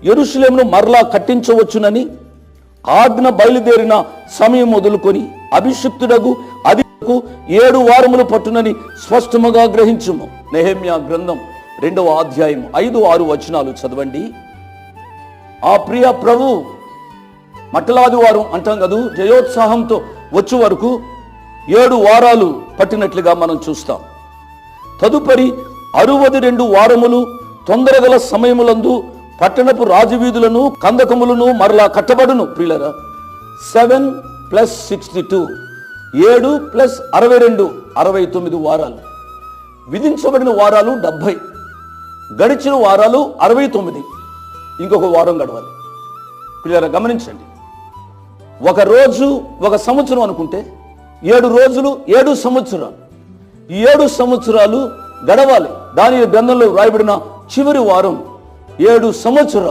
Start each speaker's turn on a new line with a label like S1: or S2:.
S1: యెరూషలేమును మరలా కట్టించవచ్చునని ఆజ్ఞ బయలుదేరిన సమయం మొదలుకొని అభిషిక్తుడగు అధిపతికు 7 వారములు పట్టునని స్పష్టముగా గ్రహించుము. నెహెమ్యా గ్రంథం 2వ అధ్యాయం 5-6 వచనాలు చదవండి. ఆ ప్రియ ప్రభు మట్టలాది వారం అంటాం కదా, జయోత్సాహంతో వచ్చే వరకు 7 వారాలు పట్టినట్లుగా మనం చూస్తాం. తదుపరి 62 వారములు తొందరగల సమయములందు పట్టణపు రాజవీధులను కందకములను మరలా కట్టబడును. ప్రియులరా, 7 + 62 7 + 62 69 వారాలు. విధించబడిన వారాలు 70, గడిచిన వారాలు 69. ఇంకొక వారం గడవాలి. ప్రియులరా గమనించండి, ఒక రోజు ఒక సంవత్సరం అనుకుంటే 7 రోజులు 7 సంవత్సరాలు. ఈ 7 సంవత్సరాలు గడవాలి. దానియేలు గ్రంథంలో వ్రాయబడిన చివరి వారం 7 సంవత్సరాలు.